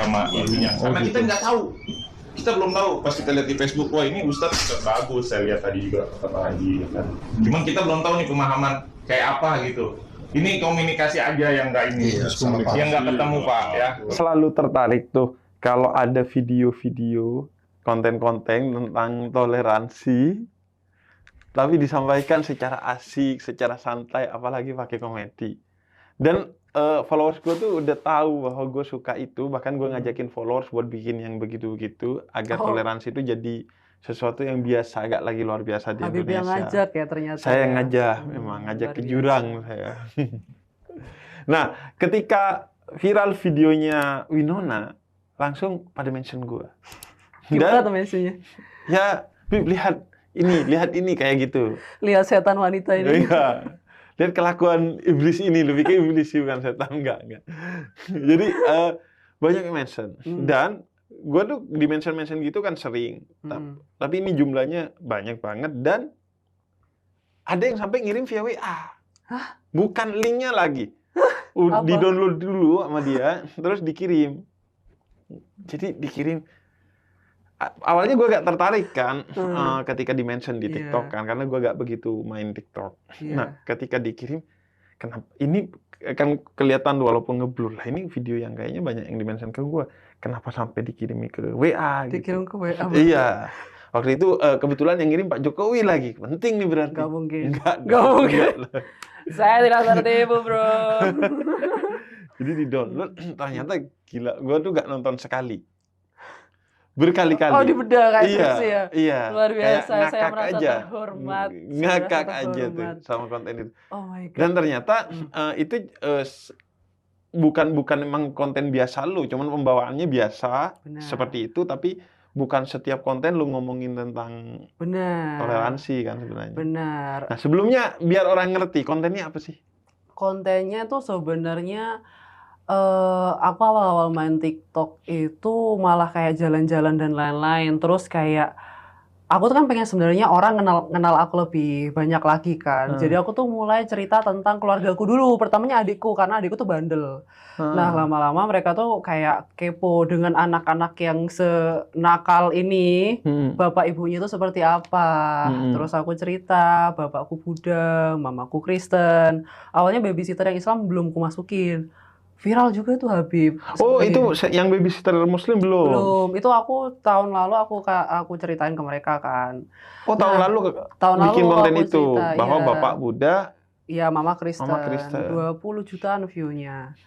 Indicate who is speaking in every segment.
Speaker 1: sama ininya. Karena kita nggak tahu. Kita belum tahu. Pas kita lihat di Facebook, wah ini Ustadz bagus. Saya lihat tadi juga kata lagi kan. Cuman kita belum tahu nih pemahaman kayak apa gitu. Ini komunikasi aja yang nggak ini, yang nggak ketemu Pak ya.
Speaker 2: Selalu tertarik tuh kalau ada video-video konten-konten tentang toleransi, tapi disampaikan secara asik, secara santai, apalagi pakai komedi. Dan followers gue tuh udah tahu bahwa gue suka itu, bahkan gue ngajakin followers buat bikin yang begitu-begitu agar toleransi itu jadi sesuatu yang biasa, agak lagi luar biasa di
Speaker 3: Habib
Speaker 2: Indonesia.
Speaker 3: yang ngajak ya ternyata.
Speaker 2: Saya yang ngajak, memang ngajak ke jurang saya. Nah, ketika viral videonya Winona, langsung pada mention gue.
Speaker 3: Gimana tuh mentionnya?
Speaker 2: Ya, Bib, lihat ini kayak gitu.
Speaker 3: Lihat setan wanita ini.
Speaker 2: Iya. Lihat kelakuan iblis ini, lebih ke iblis sih, bukan setan, enggak. Jadi banyak yang mention. Dan gue tuh di mention gitu kan sering. Tapi ini jumlahnya banyak banget dan ada yang sampai ngirim via WA.
Speaker 3: Hah?
Speaker 2: Bukan linknya lagi. Di-download dulu sama dia, terus dikirim. Jadi dikirim. Awalnya gue gak tertarik kan ketika di-mention di TikTok kan, karena gue gak begitu main TikTok. Nah, ketika dikirim, kenapa ini kan kelihatan walaupun ngeblur lah, ini video yang kayaknya banyak yang di-mention ke gue. Kenapa sampai dikirimi ke WA gitu?
Speaker 3: Dikirim ke WA.
Speaker 2: Iya. Waktu itu kebetulan yang ngirim Pak Jokowi lagi. Penting nih berarti.
Speaker 3: Gak mungkin.
Speaker 2: Enggak
Speaker 3: mungkin. Saya tidak tertipu, bro.
Speaker 2: Jadi di-download, ternyata gila. Gue tuh gak nonton sekali. Berkali-kali.
Speaker 3: Oh, dibedah kayak
Speaker 2: iya,
Speaker 3: gitu ya?
Speaker 2: Iya.
Speaker 3: Luar biasa,
Speaker 2: kayak
Speaker 3: saya merasa
Speaker 2: aja.
Speaker 3: terhormat.
Speaker 2: Ngakak aja tuh sama konten itu.
Speaker 3: Oh my God.
Speaker 2: Dan ternyata itu bukan memang konten biasa lu, cuman pembawaannya biasa.
Speaker 3: Benar.
Speaker 2: Seperti itu, tapi bukan setiap konten lu ngomongin tentang toleransi kan sebenarnya.
Speaker 3: Benar.
Speaker 2: Nah, sebelumnya biar orang ngerti kontennya apa sih?
Speaker 3: Kontennya tuh sebenarnya aku awal-awal main TikTok itu malah kayak jalan-jalan dan lain-lain. Terus kayak aku tuh kan pengen sebenarnya orang kenal aku lebih banyak lagi kan. Jadi aku tuh mulai cerita tentang keluargaku dulu. Pertamanya adikku, karena adikku tuh bandel. Nah, lama-lama mereka tuh kayak kepo dengan anak-anak yang senakal ini, bapak ibunya tuh seperti apa. Terus aku cerita, bapakku Buddha, mamaku Kristen. Awalnya babysitter yang Islam belum kumasukin. Viral juga tuh Habib.
Speaker 2: Oh, itu yang babysitter Muslim belum?
Speaker 3: Belum. Itu aku tahun lalu aku ceritain ke mereka kan.
Speaker 2: Oh, tahun lalu bikin konten itu cerita, bahwa Bapak Buddha,
Speaker 3: iya, Mama Kristen. 20 jutaan view-nya.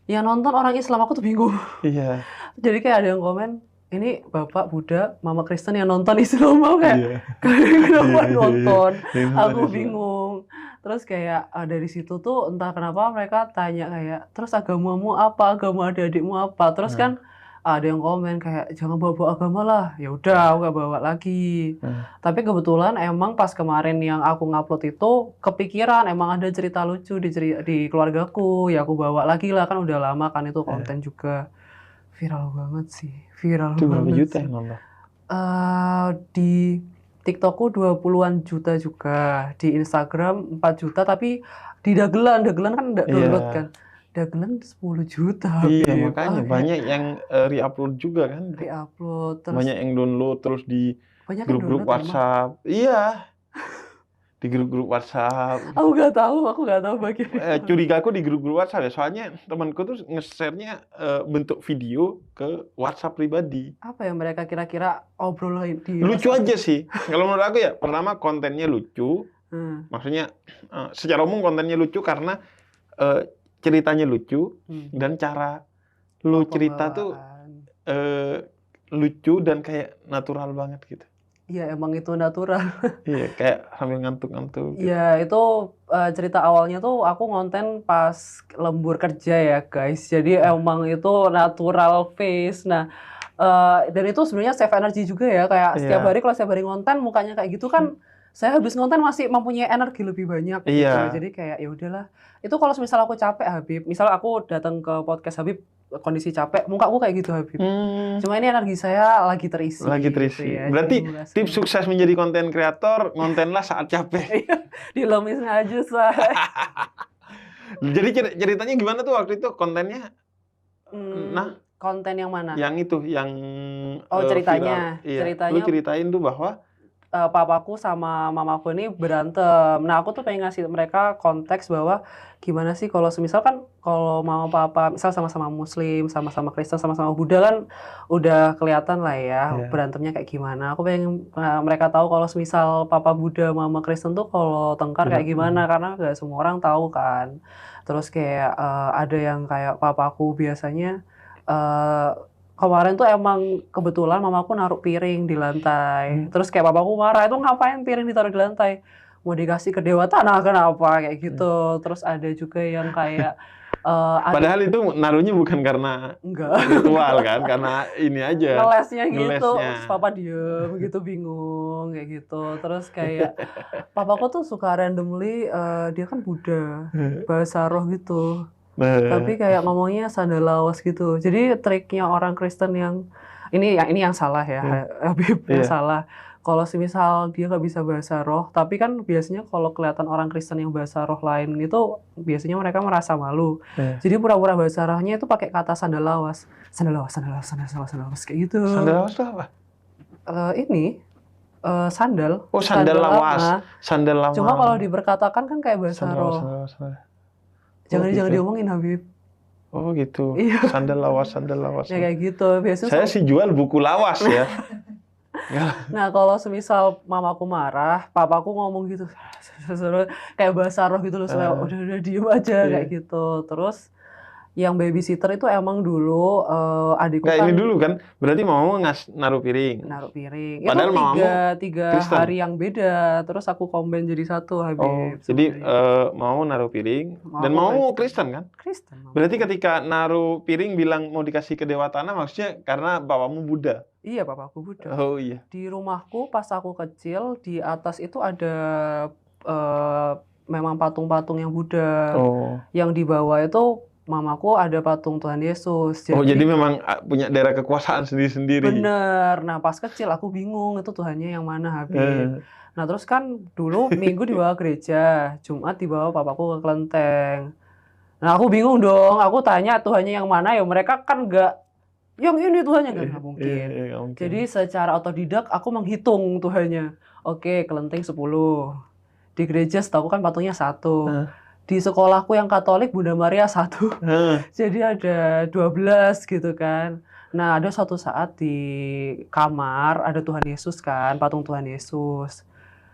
Speaker 3: Yang nonton orang Islam, aku tuh bingung.
Speaker 2: Iya.
Speaker 3: Jadi kayak ada yang komen, ini Bapak Buddha, Mama Kristen yang nonton Islam, mau kayak kenapa nonton? Aku bingung. Terus kayak dari situ tuh entah kenapa mereka tanya kayak, terus agamamu apa, agama adik-adikmu apa? Terus kan ada yang komen kayak jangan bawa agama lah. Ya udah, aku gak bawa lagi. Tapi kebetulan emang pas kemarin yang aku ngupload itu kepikiran emang ada cerita lucu di keluargaku. Ya aku bawa lagi lah, kan udah lama kan itu konten juga. Viral banget sih, viral
Speaker 2: itu
Speaker 3: banget.
Speaker 2: Berapa juta yang nonton?
Speaker 3: Di TikTokku 20-an juta juga, di Instagram 4 juta, tapi di Dagelan kan download kan. Dagelan 10 juta.
Speaker 2: Iya, makanya banyak yang re-upload juga kan.
Speaker 3: Re-upload terus
Speaker 2: banyak yang download terus di grup-grup WhatsApp.
Speaker 3: Emang?
Speaker 2: Iya. Di grup-grup WhatsApp.
Speaker 3: Aku nggak tahu bagian.
Speaker 2: Curiga aku di grup-grup WhatsApp ya, soalnya temanku tuh nge-share-nya bentuk video ke WhatsApp pribadi.
Speaker 3: Apa yang mereka kira-kira obrolin di
Speaker 2: lucu WhatsApp aja sih. Kalau menurut aku ya, pertama kontennya lucu. Maksudnya secara umum kontennya lucu karena ceritanya lucu dan cara lu cerita tuh lucu dan kayak natural banget gitu.
Speaker 3: Iya, emang itu natural.
Speaker 2: Iya, kayak sambil ngantuk-ngantuk.
Speaker 3: Iya, gitu. Itu cerita awalnya tuh aku ngonten pas lembur kerja ya, guys. Jadi emang itu natural face. Nah, dan itu sebenarnya save energy juga ya. Kayak setiap hari, kalau setiap hari ngonten mukanya kayak gitu kan, saya habis ngonten masih mempunyai energi lebih banyak. Gitu. Jadi kayak ya udahlah. Itu kalau misal aku capek Habib, misal aku datang ke podcast Habib kondisi capek, muka aku kayak gitu Habib. Cuma ini energi saya lagi terisi. Gitu ya.
Speaker 2: Berarti tips sukses menjadi konten kreator, ngontenlah saat capek.
Speaker 3: Dilemis aja saya.
Speaker 2: Jadi ceritanya gimana tuh waktu itu kontennya?
Speaker 3: Konten yang mana?
Speaker 2: Yang itu, yang
Speaker 3: ceritanya.
Speaker 2: viral. Iya.
Speaker 3: Ceritanya
Speaker 2: Lu ceritain tuh bahwa
Speaker 3: papaku sama mamaku ini berantem. Nah, aku tuh pengen ngasih mereka konteks bahwa gimana sih kalau semisal kan kalau mama papa misal sama-sama Muslim, sama-sama Kristen, sama-sama Buddha kan udah kelihatan lah ya
Speaker 2: Iya.
Speaker 3: berantemnya kayak gimana. Aku pengen mereka tahu kalau semisal papa Buddha, mama Kristen tuh kalau tengkar kayak gimana karena gak semua orang tahu kan. Terus kayak ada yang kayak papaku biasanya kemarin tuh emang kebetulan mamaku naruh piring di lantai. Terus kayak papaku marah, itu ngapain piring ditaruh di lantai? Mau dikasih ke Dewa Tanah kenapa? Kayak gitu. Terus ada juga yang kayak
Speaker 2: padahal itu naruhnya bukan karena
Speaker 3: enggak.
Speaker 2: ritual kan, karena ini aja.
Speaker 3: Ngelesnya gitu.
Speaker 2: Ngelesnya.
Speaker 3: Terus papa diem gitu bingung kayak gitu. Terus kayak papaku tuh suka randomly dia kan Buddha, bahasa roh gitu. Tapi kayak ngomongnya sandal lawas gitu. Jadi triknya orang Kristen yang yang salah ya, Habib yang salah. Kalau semisal dia nggak bisa bahasa roh, tapi kan biasanya kalau kelihatan orang Kristen yang bahasa roh lain itu biasanya mereka merasa malu. Jadi pura-pura bahasa rohnya itu pakai kata sandal lawas, sandal lawas, sandal lawas, sandal lawas, sandal lawas kayak gitu.
Speaker 2: Sandal lawas itu apa?
Speaker 3: Sandal.
Speaker 2: Oh, sandal lawas. Sandal lawas.
Speaker 3: Cuma kalau diperkatakan kan kayak bahasa roh. Jangan diomongin Habib.
Speaker 2: Oh gitu.
Speaker 3: Iya.
Speaker 2: Sandal lawas, sandal lawas.
Speaker 3: Ya kayak gitu. Biasanya
Speaker 2: saya sih jual buku lawas ya.
Speaker 3: Nah kalau semisal mamaku marah, papaku ngomong gitu, kayak bahasa roh gitu loh, udah diem aja kayak gitu. Terus yang babysitter itu emang dulu adikku
Speaker 2: Kayak
Speaker 3: kan
Speaker 2: ini dulu kan, berarti mau naruh piring.
Speaker 3: naruh piring.
Speaker 2: Padahal
Speaker 3: Itu tiga
Speaker 2: Kristen.
Speaker 3: hari yang beda, terus aku combine jadi satu Habib.
Speaker 2: Oh, jadi mau naruh piring dan mau Kristen kan?
Speaker 3: Kristen. Mama.
Speaker 2: Berarti ketika naruh piring bilang mau dikasih ke Dewa Tanah, maksudnya karena bapamu Buddha.
Speaker 3: Iya, papaku Buddha.
Speaker 2: Oh iya.
Speaker 3: Di rumahku pas aku kecil di atas itu ada memang patung-patung yang Buddha.
Speaker 2: Oh.
Speaker 3: Yang di bawah itu mamaku ada patung Tuhan Yesus.
Speaker 2: Jadi memang punya daerah kekuasaan sendiri-sendiri.
Speaker 3: Bener. Nah pas kecil aku bingung itu Tuhannya yang mana Habib. Nah terus kan dulu Minggu dibawa gereja, Jumat dibawa papaku ke kelenteng. Nah aku bingung dong, aku tanya Tuhannya yang mana ya mereka kan nggak yang ini Tuhannya nggak mungkin. Jadi secara otodidak aku menghitung Tuhannya. Oke, kelenteng 10. Di gereja setahu kan patungnya 1. Di sekolahku yang Katolik Bunda Maria 1. Jadi ada 12 gitu kan. Nah, ada suatu saat di kamar ada Tuhan Yesus kan, patung Tuhan Yesus.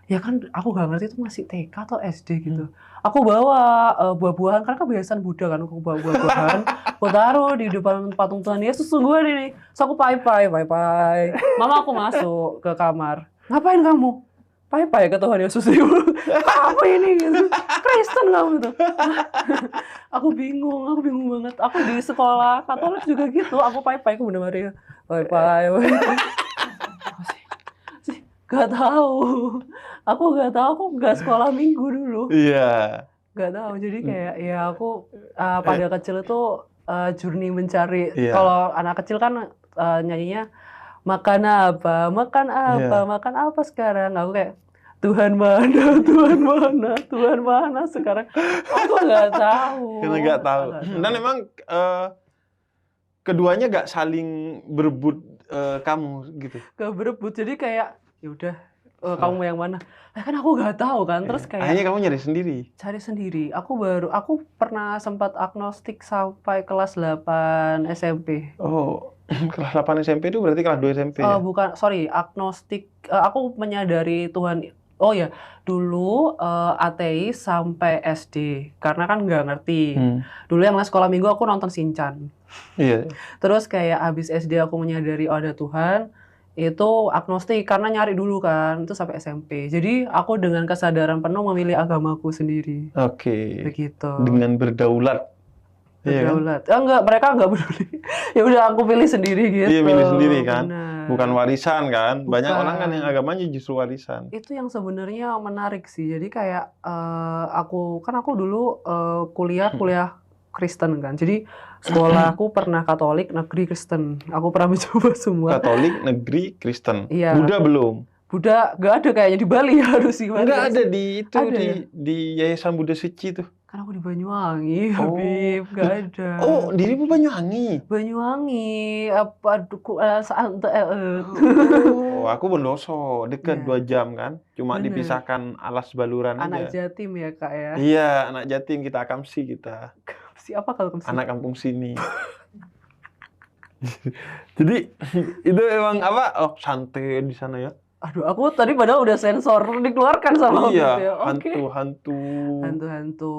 Speaker 3: Ya kan aku gak ngerti itu masih TK atau SD gitu. Aku bawa buah-buahan, kan kebiasaan Buddha kan, aku bawa buah-buahan. Aku taruh di depan patung Tuhan Yesus, tungguan ini. Terus aku pai-pai. Mama aku masuk ke kamar. Ngapain kamu? Pai-pai ke Tuhan Yesus itu. Apa ini gitu? Kristen kamu itu. Aku bingung banget. Aku di sekolah Katolik juga gitu. Aku pai-pai ke Bunda Maria. Pai-pai. Gak tahu. Aku gak tahu. Aku gak sekolah minggu dulu.
Speaker 2: Iya.
Speaker 3: Gak tahu. Jadi kayak ya aku pada kecil itu journey mencari. Kalau anak kecil kan nyanyinya makan apa sekarang. Aku kayak Tuhan mana sekarang. Aku nggak tahu.
Speaker 2: Kita nggak tahu. Dan memang keduanya nggak saling berebut kamu gitu.
Speaker 3: Gak berebut. Jadi kayak ya udah kamu yang mana? Kan aku nggak tahu kan. Terus kayak
Speaker 2: akhirnya kamu cari sendiri.
Speaker 3: Aku pernah sempat agnostik sampai kelas 8 SMP.
Speaker 2: Oh. Kelas 8 SMP itu berarti kelas 2 SMP ya?
Speaker 3: Bukan, sorry, agnostik. Aku menyadari Tuhan. Oh ya, dulu ateis sampai SD. Karena kan nggak ngerti. Dulu yang sekolah minggu aku nonton Shinchan.
Speaker 2: Iya.
Speaker 3: Terus kayak habis SD aku menyadari ada Tuhan. Itu agnostik karena nyari dulu kan. Itu sampai SMP. Jadi aku dengan kesadaran penuh memilih agamaku sendiri.
Speaker 2: Oke.
Speaker 3: Begitu.
Speaker 2: Dengan berdaulat.
Speaker 3: Berdaulat. Enggak, mereka enggak peduli. Ya udah aku pilih sendiri gitu.
Speaker 2: Iya, pilih sendiri kan.
Speaker 3: Benar.
Speaker 2: Bukan warisan kan. Banyak
Speaker 3: Bukan.
Speaker 2: orang kan yang agamanya justru warisan.
Speaker 3: Itu yang sebenarnya menarik sih. Jadi kayak aku dulu kuliah Kristen kan. Jadi sekolah aku pernah Katolik, negeri Kristen. Aku pernah mencoba semua.
Speaker 2: Katolik, negeri, Kristen.
Speaker 3: Iya.
Speaker 2: Buddha belum.
Speaker 3: Buddha nggak ada kayaknya di Bali harus gimana?
Speaker 2: Nggak ada di itu
Speaker 3: ada,
Speaker 2: di Yayasan Buddha Suci tuh.
Speaker 3: Kan aku di Banyuwangi,
Speaker 2: Oh.
Speaker 3: Habib, nggak ada.
Speaker 2: Oh, dirimu Banyuwangi.
Speaker 3: Banyuwangi, apa duku saat
Speaker 2: Oh, aku Bondowoso, dekat
Speaker 3: Iya.
Speaker 2: 2 jam kan. Cuma
Speaker 3: Bener.
Speaker 2: dipisahkan alas baluran
Speaker 3: Anak
Speaker 2: aja.
Speaker 3: Jatim ya Kak ya.
Speaker 2: Iya, anak Jatim kita Akamsi kita.
Speaker 3: Siapa kalau ke
Speaker 2: Anak kampung sini. Jadi itu emang apa? Oh, santai di sana ya.
Speaker 3: Aduh, aku tadi padahal udah sensor dikeluarkan sama
Speaker 2: Iya,
Speaker 3: Habib ya. Oke.
Speaker 2: hantu-hantu.
Speaker 3: Hantu-hantu.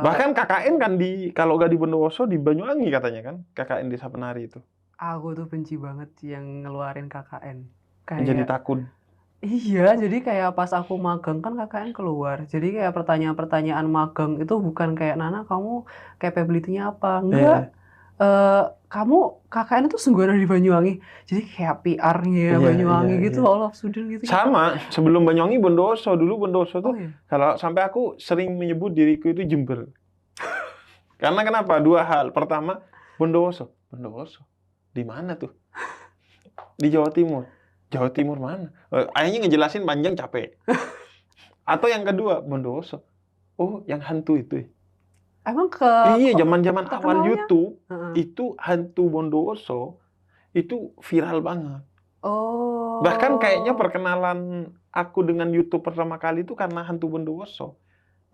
Speaker 2: Bahkan KKN kan kalau nggak di Bondowoso di Banyuwangi katanya kan, KKN Desa Penari itu.
Speaker 3: Aku tuh benci banget yang ngeluarin KKN.
Speaker 2: Jadi takut.
Speaker 3: Iya, jadi kayak pas aku magang kan KKN keluar. Jadi kayak pertanyaan-pertanyaan magang itu bukan kayak Nana kamu capability-nya apa? Enggak. Kamu KKN itu sungguh ada di Banyuwangi. Jadi kayak PR-nya
Speaker 2: Iya,
Speaker 3: Banyuwangi
Speaker 2: iya,
Speaker 3: gitu,
Speaker 2: iya.
Speaker 3: all of Sudden gitu.
Speaker 2: Sama, sebelum Banyuwangi Bondowoso. Dulu Bondowoso tuh
Speaker 3: Oh iya.
Speaker 2: kalau sampai aku sering menyebut diriku itu Jember. Karena kenapa? 2 hal. Pertama, Bondowoso. Bondowoso. Di mana tuh? Di Jawa Timur. Jawa Timur mana? Akhirnya ngejelasin panjang capek. Atau yang kedua, Bondowoso. Oh, yang hantu itu.
Speaker 3: Emang ke
Speaker 2: Iya, zaman-zaman awal
Speaker 3: terkenalnya?
Speaker 2: YouTube
Speaker 3: Heeh.
Speaker 2: itu hantu Bondowoso itu viral banget.
Speaker 3: Oh.
Speaker 2: Bahkan kayaknya perkenalan aku dengan YouTube pertama kali itu karena hantu Bondowoso.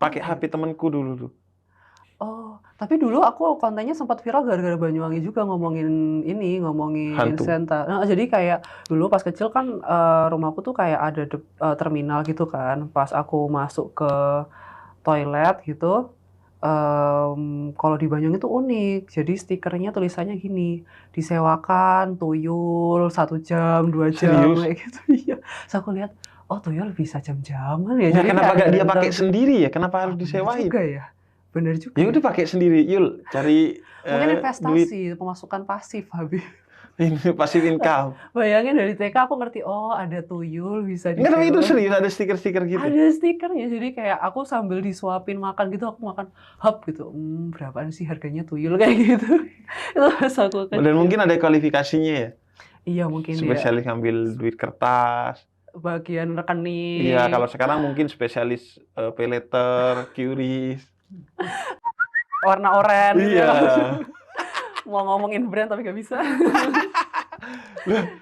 Speaker 2: Pakai HP temanku dulu tuh.
Speaker 3: Oh, tapi dulu aku kontennya sempat viral gara-gara Banyuwangi juga ngomongin
Speaker 2: Hantu.
Speaker 3: Senta. Nah, jadi kayak dulu pas kecil kan rumahku tuh kayak ada terminal gitu kan. Pas aku masuk ke toilet gitu, kalau di Banyuwangi tuh unik. Jadi stikernya tulisannya gini, disewakan tuyul 1 jam, 2 jam
Speaker 2: Serius?
Speaker 3: kayak gitu. Iya. Terus aku lihat, oh tuyul bisa jam-jaman ya.
Speaker 2: Nah,
Speaker 3: Jadi
Speaker 2: kenapa
Speaker 3: kayak
Speaker 2: gak dia
Speaker 3: ada
Speaker 2: pakai
Speaker 3: rentang-
Speaker 2: sendiri ya? Kenapa harus
Speaker 3: Bener
Speaker 2: disewain?
Speaker 3: juga ya. Bener juga.
Speaker 2: Ya udah pakai sendiri, Yul. Cari
Speaker 3: Mungkin
Speaker 2: duit
Speaker 3: investasi, pemasukan pasif Habib.
Speaker 2: ini passive income.
Speaker 3: Bayangin dari TK aku ngerti, oh ada tuyul bisa
Speaker 2: Enggak, tapi itu
Speaker 3: disewa.
Speaker 2: serius ada stiker-stiker gitu.
Speaker 3: Ada stikernya, jadi kayak aku sambil disuapin makan gitu, aku makan hap gitu. Berapaan sih harganya tuyul kayak gitu. Itu pas aku kecil.
Speaker 2: Dan mungkin ada kualifikasinya ya.
Speaker 3: Iya mungkin ya.
Speaker 2: Spesialis ngambil duit kertas.
Speaker 3: Bagian rekening.
Speaker 2: Iya, kalau sekarang mungkin spesialis pay letter, QRIS.
Speaker 3: Warna oranye.
Speaker 2: Iya.
Speaker 3: Mau ngomongin brand tapi gak bisa.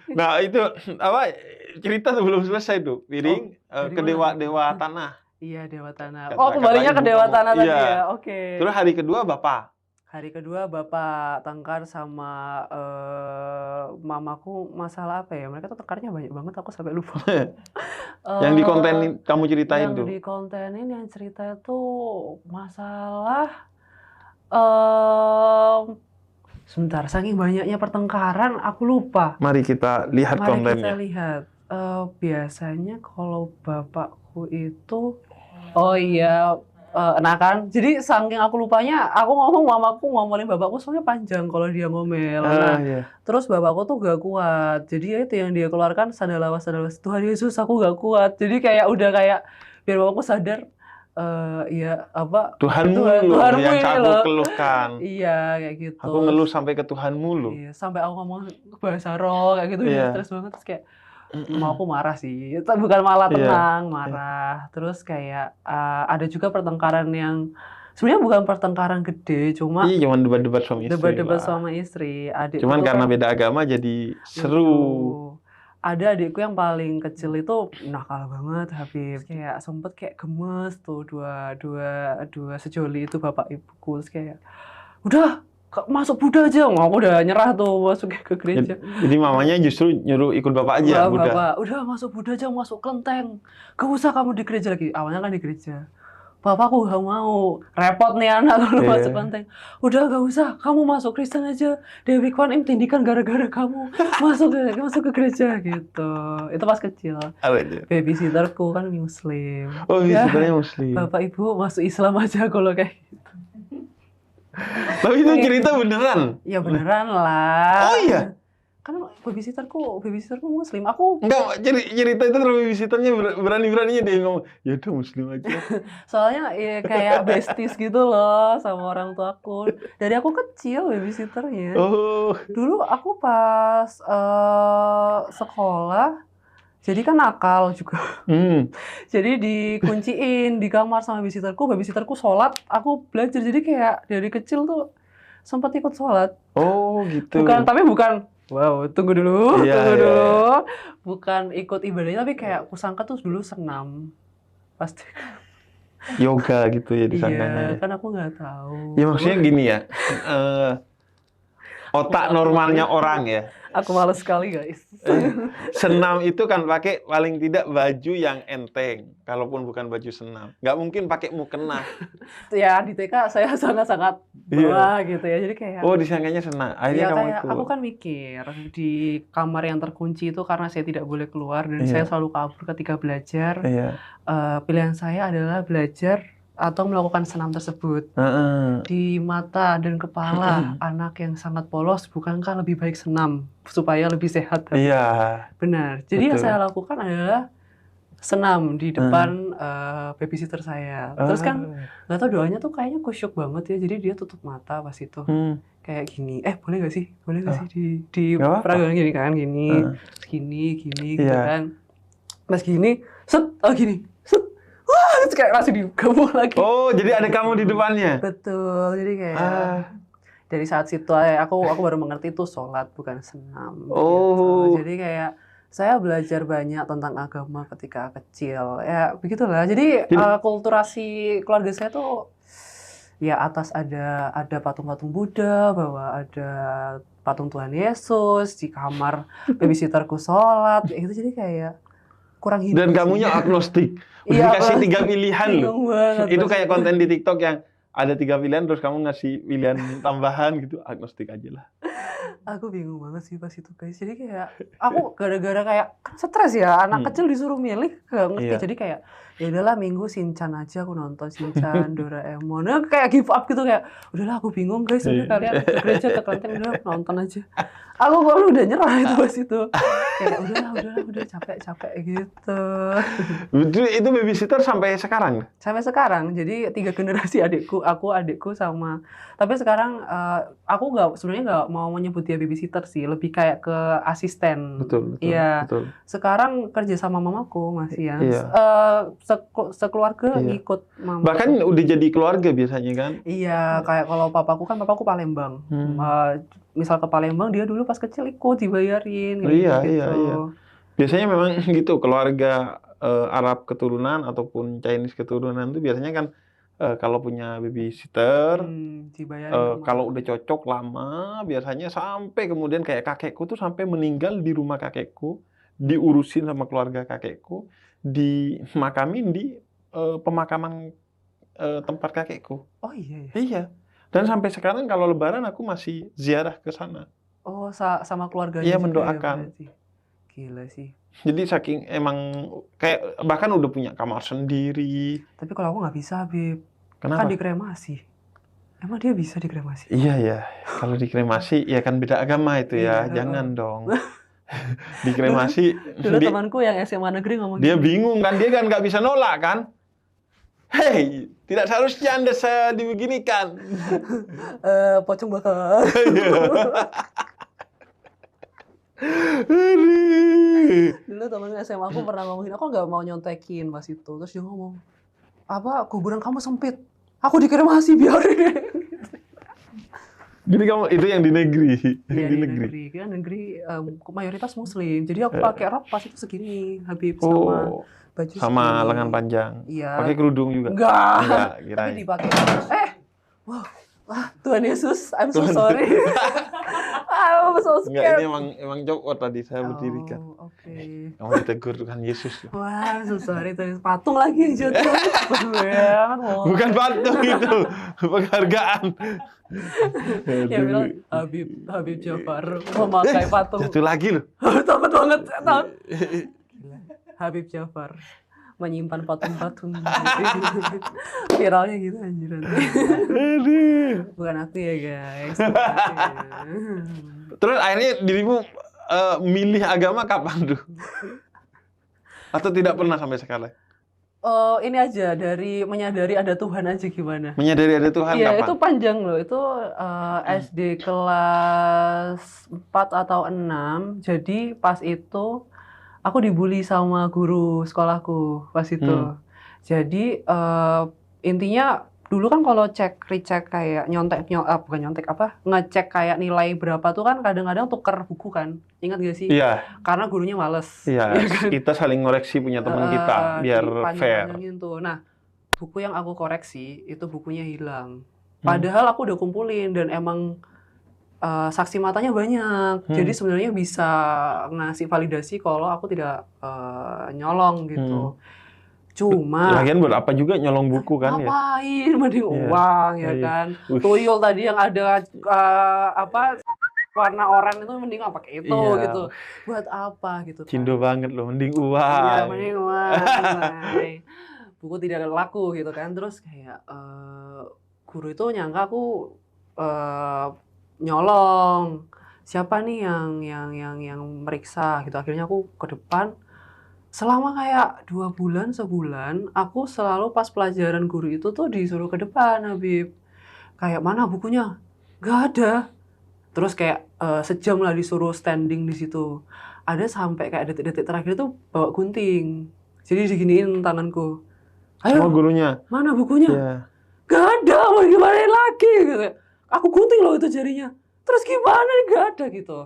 Speaker 2: Nah, itu apa cerita tuh belum selesai tuh. Piring
Speaker 3: dari
Speaker 2: ke
Speaker 3: mana?
Speaker 2: dewa tanah.
Speaker 3: Iya, Dewa Tanah.
Speaker 2: Kata-
Speaker 3: Oh, kembalinya
Speaker 2: kata
Speaker 3: ke
Speaker 2: ibu
Speaker 3: Dewa
Speaker 2: kamu.
Speaker 3: Tanah tadi
Speaker 2: Iya.
Speaker 3: ya. Oke.
Speaker 2: Terus hari kedua Bapak.
Speaker 3: Hari kedua Bapak tengkar sama mamaku masalah apa ya? Mereka tuh tengkarnya banyak banget, aku sampai lupa.
Speaker 2: Yang di konten kamu ceritain
Speaker 3: yang
Speaker 2: tuh.
Speaker 3: di kontenin yang cerita tuh masalah sebentar, saking banyaknya pertengkaran aku lupa.
Speaker 2: Mari kita lihat
Speaker 3: Mari kita
Speaker 2: kontennya.
Speaker 3: lihat. Biasanya kalau bapakku itu, oh iya, nah kan, jadi saking aku lupanya, aku ngomong mamaku ngomelin bapakku soalnya panjang kalau dia ngomel. Nah,
Speaker 2: Iya.
Speaker 3: terus bapakku tuh gak kuat, jadi ya itu yang dia keluarkan sandalawas Tuhan Yesus aku gak kuat. Jadi kayak udah kayak biar bapakku sadar, ya apa?
Speaker 2: Tuhanmu
Speaker 3: Tuhanmu
Speaker 2: yang
Speaker 3: ini
Speaker 2: aku
Speaker 3: loh.
Speaker 2: keluhkan.
Speaker 3: Iya kayak gitu.
Speaker 2: Aku ngeluh sampai ke Tuhanmu loh.
Speaker 3: Iya, sampai aku ngomong bahasa roh kayak gitu, dia
Speaker 2: Iya.
Speaker 3: stres banget terus kayak mau aku marah sih, bukan malah
Speaker 2: Iya.
Speaker 3: tenang, marah. Terus kayak ada juga pertengkaran yang sebenarnya bukan pertengkaran gede, cuma
Speaker 2: Iya, cuman debat-debat suami istri.
Speaker 3: debat-debat
Speaker 2: lah.
Speaker 3: sama istri. Adikku
Speaker 2: Cuman
Speaker 3: tuh
Speaker 2: karena
Speaker 3: kan
Speaker 2: beda agama jadi seru.
Speaker 3: lucu. Ada adikku yang paling kecil itu nakal banget, Habib. Kayak sempet kayak gemes tuh dua sejoli itu bapak ibuku. Terus kayak udah masuk Buddha aja. Aku udah nyerah tuh masuk ke gereja.
Speaker 2: Jadi mamanya justru nyuruh ikut bapak aja, Buddha.
Speaker 3: Bapak, udah masuk Buddha aja, masuk kelenteng. Gak usah kamu di gereja lagi. Awalnya kan di gereja. Bapakku gak mau. Repot nih anak kalau
Speaker 2: Iya.
Speaker 3: masuk kelenteng. Udah gak usah, kamu masuk Kristen aja. Dewi Kwan Im tindikan gara-gara kamu. Masuk ke gereja gitu. Itu pas kecil.
Speaker 2: Apa itu?
Speaker 3: Babysitterku kan Muslim.
Speaker 2: Oh,
Speaker 3: Ya,
Speaker 2: sebenarnya Muslim.
Speaker 3: Bapak ibu masuk Islam aja kalau kayak gitu.
Speaker 2: Tapi itu cerita beneran.
Speaker 3: Ya beneran lah.
Speaker 2: Oh iya.
Speaker 3: Kan babysitterku Muslim. Aku
Speaker 2: Enggak, cerita itu terlalu babysitternya berani-beraninya dia ngomong, ya udah Muslim aja.
Speaker 3: soalnya ya kayak besties gitu loh sama orang tuaku. Dari aku kecil babysitternya.
Speaker 2: Oh,
Speaker 3: Dulu aku pas sekolah Jadi kan nakal juga.
Speaker 2: Hmm.
Speaker 3: Jadi dikunciin di kamar sama babysitterku sholat, aku belajar. Jadi kayak dari kecil tuh sempat ikut sholat.
Speaker 2: Oh gitu.
Speaker 3: Tapi bukan, wow, tunggu dulu.
Speaker 2: Iya.
Speaker 3: Bukan ikut ibadahnya, tapi kayak kusangka tuh dulu senam. Pasti.
Speaker 2: Yoga gitu ya
Speaker 3: Iya,
Speaker 2: disangkanya.
Speaker 3: kan aku nggak tahu.
Speaker 2: Ya maksudnya gini ya, otak normalnya orang ya.
Speaker 3: Aku males sekali, guys.
Speaker 2: Senam itu kan pakai paling tidak baju yang enteng, kalaupun bukan baju senam. Nggak mungkin pakai mukena.
Speaker 3: Ya, di TK saya sangat-sangat bawah gitu ya. Jadi kayak
Speaker 2: Oh, disangkanya senam. Akhirnya
Speaker 3: ya
Speaker 2: kamu
Speaker 3: kayak
Speaker 2: ikut.
Speaker 3: aku kan mikir di kamar yang terkunci itu karena saya tidak boleh keluar dan
Speaker 2: Iya.
Speaker 3: saya selalu kabur ketika belajar.
Speaker 2: Iya.
Speaker 3: Pilihan saya adalah belajar atau melakukan senam tersebut.
Speaker 2: Heeh.
Speaker 3: Di mata dan kepala anak yang sangat polos, bukankah lebih baik senam supaya lebih sehat?
Speaker 2: Iya.
Speaker 3: Benar. Jadi yang
Speaker 2: Betul.
Speaker 3: saya lakukan adalah senam di depan babysitter saya. Terus kan nggak tahu doanya tuh kayaknya kusyuk banget ya. Jadi dia tutup mata pas itu. Kayak gini. Boleh nggak sih? Boleh nggak sih di
Speaker 2: Nggak apa-apa.
Speaker 3: peragangan gini kan? Gini gitu
Speaker 2: Iya.
Speaker 3: kan. Mas gini, set, gini, set. Wah, terus kayak langsung digabung lagi.
Speaker 2: Oh, jadi ada kamu di depannya.
Speaker 3: Betul. Jadi kayak dari saat situ aku baru mengerti itu sholat bukan senam.
Speaker 2: Oh.
Speaker 3: Gitu. Jadi kayak saya belajar banyak tentang agama ketika kecil. Ya begitulah. Jadi kulturasi keluarga saya tuh ya atas ada patung-patung Buddha, bawah ada patung Tuhan Yesus, di kamar babysitterku sholat. Itu jadi kayak kurang hidup.
Speaker 2: Dan kamunya agnostik.
Speaker 3: Iya,
Speaker 2: Dikasih 3 pilihan loh.
Speaker 3: bingung banget.
Speaker 2: Itu kayak konten di TikTok yang ada 3 pilihan terus kamu ngasih pilihan tambahan gitu, agnostik aja lah.
Speaker 3: Aku bingung banget sih pas itu guys. Jadi kayak aku gara-gara kayak kan stres ya, anak kecil disuruh milih gak ngerti.
Speaker 2: Iya.
Speaker 3: Jadi kayak ya udahlah minggu Shinchan aja aku nonton Shinchan, Doraemon. Nah, kayak give up gitu kayak udahlah aku bingung guys, udah kalian ke gereja ke kelenteng udah aku nonton aja. Aku baru udah nyerah itu pas itu. Kayak udah capek gitu.
Speaker 2: Itu babysitter sampai sekarang?
Speaker 3: Sampai sekarang, jadi 3 generasi adikku, adikku sama. Tapi sekarang aku sebenarnya nggak mau menyebut dia babysitter sih, lebih kayak ke asisten.
Speaker 2: Betul.
Speaker 3: Iya.
Speaker 2: Betul.
Speaker 3: Sekarang kerja sama mamaku masih ya.
Speaker 2: Iya.
Speaker 3: Sekeluarga
Speaker 2: Iya.
Speaker 3: ngikut mama.
Speaker 2: Bahkan udah jadi keluarga biasanya kan?
Speaker 3: Iya, kayak kalau papaku Palembang. Misal ke Palembang dia dulu pas kecil ikut dibayarin
Speaker 2: Iya,
Speaker 3: gitu.
Speaker 2: iya. Biasanya memang gitu, keluarga Arab keturunan ataupun Chinese keturunan itu biasanya kan kalau punya babysitter,
Speaker 3: Dibayarin
Speaker 2: kalau udah cocok lama, biasanya sampai kemudian kayak kakekku tuh sampai meninggal di rumah kakekku, diurusin sama keluarga kakekku, dimakamin di pemakaman tempat kakekku.
Speaker 3: Oh iya ya.
Speaker 2: Iya. Dan sampai sekarang kalau lebaran aku masih ziarah ke sana.
Speaker 3: Oh, sama keluarganya
Speaker 2: Iya,
Speaker 3: juga
Speaker 2: mendoakan.
Speaker 3: ya berarti. Gila sih.
Speaker 2: Jadi saking emang kayak bahkan udah punya kamar sendiri.
Speaker 3: Tapi kalau aku nggak bisa, Bib.
Speaker 2: Kenapa?
Speaker 3: Kan dikremasi. Emang dia bisa dikremasi?
Speaker 2: Iya ya. Kalau dikremasi ya kan beda agama itu ya.
Speaker 3: Iya,
Speaker 2: Jangan dong. Dikremasi.
Speaker 3: Dulu temanku yang SMA negeri ngomong
Speaker 2: Dia
Speaker 3: gini.
Speaker 2: bingung kan. Dia kan nggak bisa nolak kan. Hei, tidak seharusnya Anda saya dibeginikan.
Speaker 3: Pocong bakar. Dulu temen SMA aku pernah ngomongin, aku nggak mau nyontekin pas itu. Terus dia ngomong, apa kuburan kamu sempit? Aku dikremasi biarin.
Speaker 2: Jadi kamu itu yang di negeri.
Speaker 3: Iya,
Speaker 2: di
Speaker 3: di
Speaker 2: negeri.
Speaker 3: negeri. Kan negeri mayoritas muslim. Jadi aku pakai rok pas itu segini, Habib, sama
Speaker 2: Oh,
Speaker 3: baju
Speaker 2: sama
Speaker 3: segini.
Speaker 2: lengan panjang.
Speaker 3: Iya.
Speaker 2: Pakai kerudung juga.
Speaker 3: Enggak.
Speaker 2: Enggak,
Speaker 3: Tapi
Speaker 2: kirain.
Speaker 3: dipakai. Wah, Tuhan Yesus, I'm so
Speaker 2: Tuhan.
Speaker 3: sorry. I'm so
Speaker 2: Enggak,
Speaker 3: scared.
Speaker 2: ini emang cowok tadi saya berdiri kan.
Speaker 3: Oh, oke.
Speaker 2: Kamu ditegur Tuhan Yesus.
Speaker 3: Wah, I'm so sorry. Tuhan Yesus. Patung lagi yang jatuh. Banget.
Speaker 2: Bukan patung itu, penghargaan.
Speaker 3: Ya bilang Habib Jafar memakai patung.
Speaker 2: Jatuh lagi loh.
Speaker 3: Takut banget. Takut. Gila. Habib Jafar menyimpan patung-patung. Viralnya gitu anjir. Bukan aku ya guys.
Speaker 2: Terus akhirnya dirimu milih agama kapan tuh? Atau tidak pernah sampai sekarang?
Speaker 3: Ini aja dari menyadari ada Tuhan aja gimana?
Speaker 2: Menyadari ada Tuhan
Speaker 3: Iya,
Speaker 2: kapan?
Speaker 3: itu panjang loh. Itu SD kelas 4 atau 6. Jadi pas itu aku dibully sama guru sekolahku pas itu. Jadi intinya dulu kan kalau recheck kayak bukan nyontek ngecek kayak nilai berapa tuh kan kadang-kadang tuker buku kan, ingat gak sih?
Speaker 2: Iya.
Speaker 3: Karena gurunya males.
Speaker 2: Iya.
Speaker 3: Ya kan?
Speaker 2: Kita saling ngoreksi punya teman kita biar fair.
Speaker 3: Dipanjang-panjangin tuh. Nah, buku yang aku koreksi itu bukunya hilang. Padahal aku udah kumpulin dan emang saksi matanya banyak. Jadi sebenarnya bisa ngasih validasi kalau aku tidak nyolong gitu. Cuma
Speaker 2: lagian buat apa juga nyolong buku kan ya?
Speaker 3: ngapain mending uang ya kan. Tuyul tadi yang ada warna oranye itu mending pakai itu gitu. Buat apa gitu kan.
Speaker 2: Cindo banget loh, mending uang.
Speaker 3: Iya, mending uang. Buku tidak laku gitu kan. Terus kayak guru itu nyangka aku nyolong. Siapa nih yang meriksa gitu. Akhirnya aku ke depan. Selama kayak 2 bulan, sebulan, aku selalu pas pelajaran guru itu tuh disuruh ke depan, Habib. Kayak mana bukunya? Gak ada. Terus kayak sejam lah disuruh standing di situ. Ada sampai kayak detik-detik terakhir tuh bawa gunting. Jadi diginiin tanganku. Ayo,
Speaker 2: gurunya.
Speaker 3: Mana bukunya?
Speaker 2: Yeah.
Speaker 3: Gak ada, mau gimana lagi? Gitu. Aku gunting loh itu jarinya. Terus gimana nih gak ada gitu.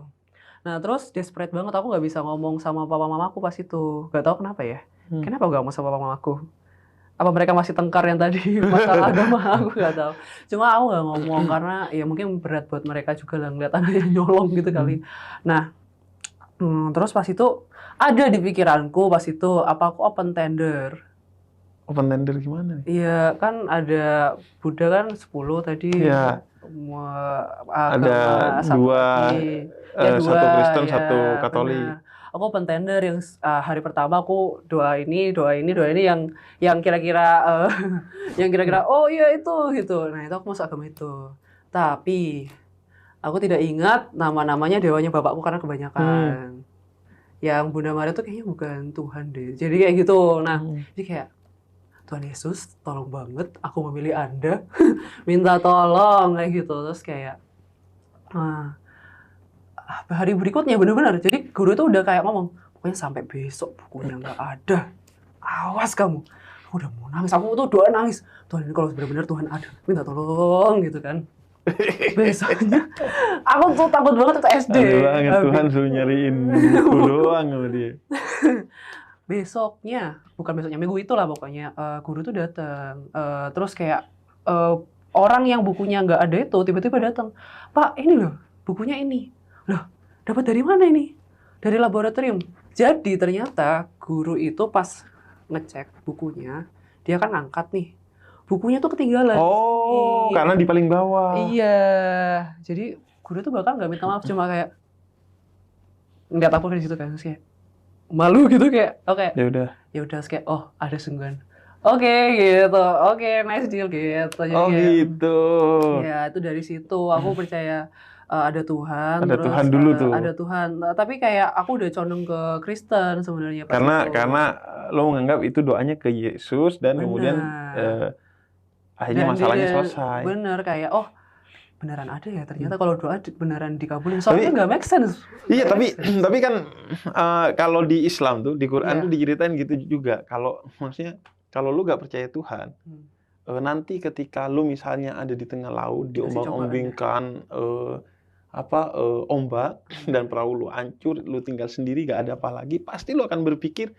Speaker 3: Nah terus desperate banget, aku gak bisa ngomong sama papa mamaku pas itu. Gak tahu kenapa ya. Kenapa gak ngomong sama papa mamaku? Apa mereka masih tengkar yang tadi masalah agama, aku gak tahu. Cuma aku gak ngomong karena ya mungkin berat buat mereka juga lah ngeliat anaknya nyolong gitu kali. Nah terus pas itu ada di pikiranku pas itu apa aku open tender.
Speaker 2: Open tender gimana nih?
Speaker 3: Iya kan ada Buddha kan 10 tadi.
Speaker 2: Iya. Ada satu Kristen, satu Katolik.
Speaker 3: Benar. Aku open tender yang hari pertama aku doa ini yang kira-kira yang kira-kira oh iya itu gitu. Nah, itu aku masuk agama itu. Tapi aku tidak ingat nama-namanya dewanya bapakku karena kebanyakan. Yang Bunda Maria tuh kayaknya bukan Tuhan deh. Jadi kayak gitu. Nah, jadi kayak Tuhan Yesus, tolong banget aku memilih Anda. Minta tolong kayak gitu. Terus kayak hari berikutnya benar-benar. Jadi guru itu udah kayak ngomong, pokoknya sampai besok bukunya nggak ada. Awas kamu. Aku udah mau nangis. Aku tuh doa nangis. Tuhan ini kalau benar-benar Tuhan ada, minta tolong gitu kan. Besoknya aku tuh takut banget waktu SD.
Speaker 2: Aduh banget, Tuhan suruh nyariin buku doang sama dia.
Speaker 3: Besoknya, bukan besoknya, minggu itulah pokoknya, guru tuh datang. Terus kayak orang yang bukunya nggak ada itu tiba-tiba datang. Pak, ini loh, bukunya ini. Loh, dapat dari mana ini? Dari laboratorium. Jadi ternyata guru itu pas ngecek bukunya, dia kan ngangkat nih. Bukunya tuh ketinggalan.
Speaker 2: Oh, karena di paling bawah.
Speaker 3: Iya. Jadi guru tuh bahkan nggak minta maaf, cuma kayak nggak tahu di situ kan, terus kayak malu gitu kayak oke. Ya udah kayak oh ada sungguhan. Oke, gitu. Oke, nice deal gitu. Jadi
Speaker 2: oh
Speaker 3: kayak,
Speaker 2: gitu.
Speaker 3: Ya itu dari situ aku percaya ada Tuhan.
Speaker 2: Ada terus, Tuhan dulu tuh.
Speaker 3: Ada Tuhan. Tapi kayak aku udah condong ke Kristen sebenarnya.
Speaker 2: Karena lo menganggap itu doanya ke Yesus dan kemudian akhirnya masalahnya selesai.
Speaker 3: Bener kayak oh beneran ada ya ternyata kalau doa beneran dikabulin. Soalnya nggak make sense.
Speaker 2: Iya tapi kan kalau di Islam tuh di Quran tuh diceritain gitu juga. Kalau maksudnya kalau lu nggak percaya Tuhan, nanti ketika lu misalnya ada di tengah laut diombang-ombingkan ombak dan perahu lu hancur, lu tinggal sendiri gak ada apa lagi, pasti lu akan berpikir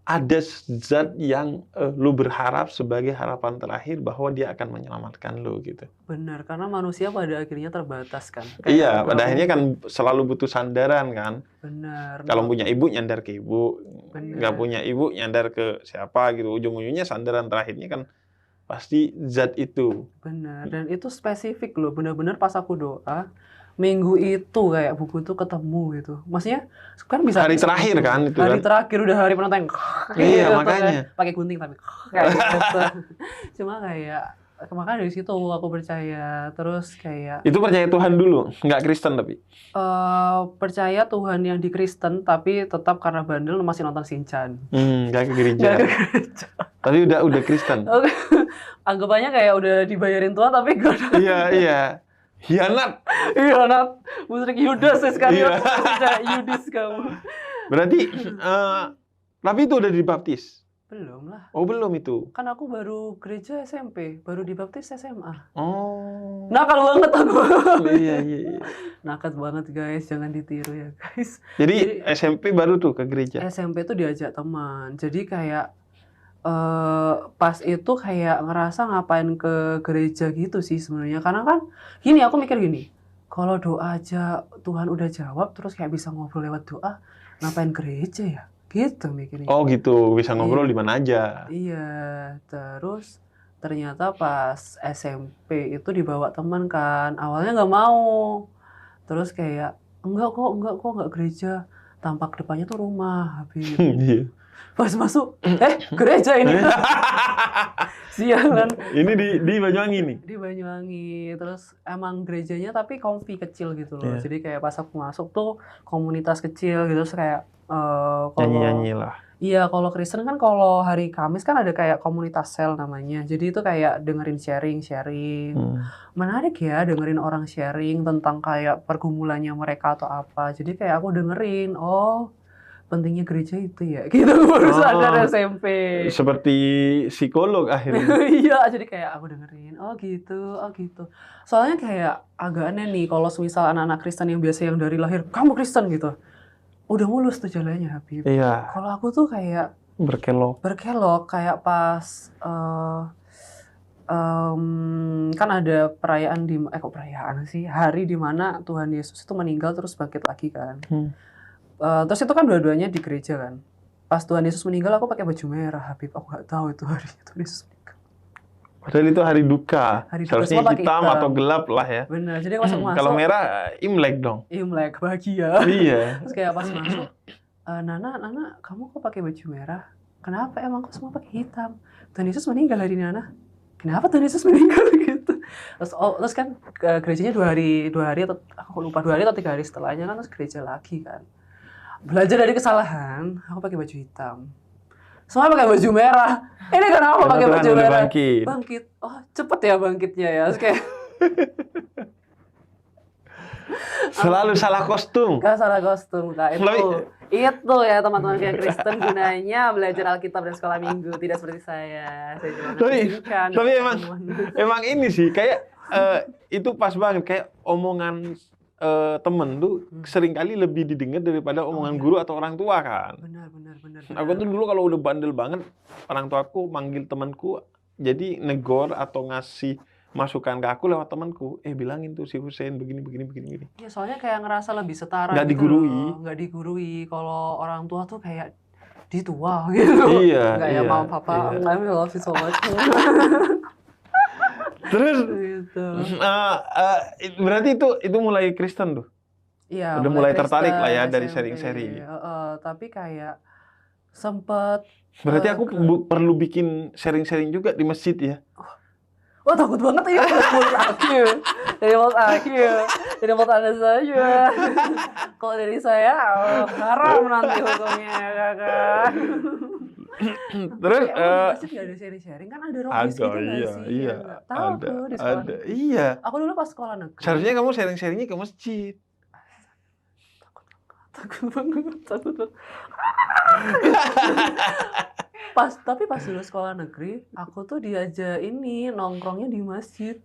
Speaker 2: ada zat yang lu berharap sebagai harapan terakhir bahwa dia akan menyelamatkan lu gitu.
Speaker 3: Benar, karena manusia pada akhirnya terbatas kan.
Speaker 2: Iya, pada akhirnya kan selalu butuh sandaran kan.
Speaker 3: Benar.
Speaker 2: Kalau punya ibu nyandar ke ibu, nggak punya ibu nyandar ke siapa gitu. Ujung-ujungnya sandaran terakhirnya kan pasti zat itu.
Speaker 3: Benar, dan itu spesifik loh. Benar-benar pas aku doa, minggu itu kayak buku itu ketemu gitu. Maksudnya kan bisa
Speaker 2: hari terakhir gitu. Kan itu
Speaker 3: hari
Speaker 2: kan?
Speaker 3: Terakhir udah hari penonton.
Speaker 2: Iya, makanya.
Speaker 3: Pakai gunting tapi kayak gitu. Cuma kayak makanya dari situ aku percaya. Terus kayak
Speaker 2: itu percaya Tuhan dulu, nggak Kristen tapi?
Speaker 3: Percaya Tuhan yang di Kristen tapi tetap karena bandel masih nonton Shinchan.
Speaker 2: Nggak ke gereja. Tapi udah Kristen.
Speaker 3: Anggapannya kayak udah dibayarin Tuhan tapi gak ada.
Speaker 2: Iya. Hianat.
Speaker 3: Musyrik Yudas sekali. Yudis kamu.
Speaker 2: Berarti tapi itu udah dibaptis?
Speaker 3: Belum lah.
Speaker 2: Oh belum itu?
Speaker 3: Kan aku baru gereja SMP, baru dibaptis SMA.
Speaker 2: Oh.
Speaker 3: Nakal banget aku.
Speaker 2: Iya.
Speaker 3: Nakal banget guys, jangan ditiru ya guys.
Speaker 2: Jadi SMP baru tuh ke gereja?
Speaker 3: SMP tuh diajak teman. Jadi kayak pas itu kayak ngerasa ngapain ke gereja gitu sih sebenarnya. Karena kan gini, aku mikir gini. Kalau doa aja Tuhan udah jawab, terus kayak bisa ngobrol lewat doa, ngapain gereja ya? Gitu mikirnya.
Speaker 2: Oh gitu, bisa ngobrol di mana aja.
Speaker 3: Iya, terus ternyata pas SMP itu dibawa teman kan. Awalnya nggak mau. Terus kayak, enggak kok nggak gereja. Tampak depannya tuh rumah, Habib.
Speaker 2: Iya.
Speaker 3: Pas masuk, gereja ini. Sialan.
Speaker 2: Ini di Banyuwangi nih?
Speaker 3: Di Banyuwangi. Terus emang gerejanya tapi comfy kecil gitu loh.
Speaker 2: Iya.
Speaker 3: Jadi kayak pas aku masuk tuh komunitas kecil gitu. Terus kayak kalau
Speaker 2: Nyanyi-nyanyi lah.
Speaker 3: iya, kalau Kristen kan kalau hari Kamis kan ada kayak komunitas sel namanya. Jadi itu kayak dengerin sharing. Menarik ya dengerin orang sharing tentang kayak pergumulannya mereka atau apa. Jadi kayak aku dengerin, oh pentingnya gereja itu ya. Gitu baru sadar SMP.
Speaker 2: Seperti psikolog akhirnya.
Speaker 3: Iya, jadi kayak aku dengerin, oh gitu. Soalnya kayak agak aneh nih kalau semisal anak-anak Kristen yang biasa yang dari lahir, kamu Kristen gitu. Udah mulus tuh jalannya Habib.
Speaker 2: Iya.
Speaker 3: Kalau aku tuh kayak
Speaker 2: Berkelok
Speaker 3: kayak pas kan ada perayaan perayaan sih, hari di mana Tuhan Yesus itu meninggal terus bangkit lagi kan. Terus itu kan dua-duanya di gereja kan. Pas Tuhan Yesus meninggal aku pakai baju merah Habib. Aku nggak tahu itu hari Tuhan Yesus meninggal.
Speaker 2: Padahal itu hari duka.
Speaker 3: Hari duka,
Speaker 2: Seharusnya
Speaker 3: semua pakai
Speaker 2: hitam
Speaker 3: hitam.
Speaker 2: atau gelap lah ya.
Speaker 3: Benar, jadi aku masuk.
Speaker 2: Kalau merah Imlek dong.
Speaker 3: Imlek bahagia.
Speaker 2: Iya.
Speaker 3: Terus kayak pas masuk, Nana, kamu kok pakai baju merah? Kenapa emang kok semua pakai hitam? Tuhan Yesus meninggal hari ini, Nana. Kenapa Tuhan Yesus meninggal gitu? Terus kan gerejanya 2 hari atau aku lupa 2 hari atau 3 hari setelahnya kan terus gereja lagi kan. Belajar dari kesalahan, aku pakai baju hitam. Semua pakai baju merah. Ini kenapa pakai
Speaker 2: Tuhan
Speaker 3: baju
Speaker 2: udah
Speaker 3: merah?
Speaker 2: bangkit.
Speaker 3: Oh, cepet ya bangkitnya ya. Terus kayak
Speaker 2: Selalu salah kostum.
Speaker 3: gak salah kostum Kak. Itu ya teman-teman yang Kristen gunanya belajar Alkitab dan sekolah minggu, tidak seperti saya. Saya cuma menunjukkan.
Speaker 2: Tapi emang ini sih kayak itu pas banget kayak omongan temen tuh seringkali lebih didengar daripada omongan guru atau orang tua kan.
Speaker 3: Benar.
Speaker 2: Aku tuh dulu kalau udah bandel banget, orang tuaku manggil temanku jadi negor atau ngasih masukan ke aku lewat temanku, bilangin tuh si Hussein begini.
Speaker 3: Ya soalnya kayak ngerasa lebih setara.
Speaker 2: Nggak
Speaker 3: gitu
Speaker 2: digurui.
Speaker 3: loh. Nggak digurui. Kalau orang tua tuh kayak ditua gitu.
Speaker 2: Iya.
Speaker 3: Nggak ya maaf papa,
Speaker 2: Iya.
Speaker 3: I love you so much.
Speaker 2: Terus
Speaker 3: Gitu.
Speaker 2: berarti itu mulai Kristen tuh.
Speaker 3: Iya,
Speaker 2: Udah mulai
Speaker 3: Kristen,
Speaker 2: tertarik lah ya dari
Speaker 3: SMP.
Speaker 2: sharing-sharing.
Speaker 3: Tapi kayak sempet.
Speaker 2: Berarti aku perlu bikin sharing-sharing juga di masjid ya.
Speaker 3: Wah takut banget ya mulut aku. Dari mulut aku. Dari mulut Anda saja. Kalau dari saya haram nanti hukumnya kakak.
Speaker 2: Terus
Speaker 3: Masih nggak ada sharing-sharing kan ada robis gitu nggak sih?
Speaker 2: iya.
Speaker 3: Nggak tahu tuh di sekolah.
Speaker 2: Ada. Iya.
Speaker 3: Aku dulu pas sekolah negeri.
Speaker 2: Seharusnya kamu sharing-sharingnya ke masjid.
Speaker 3: Takut banget. Tapi pas dulu sekolah negeri, aku tuh diajak ini nongkrongnya di masjid.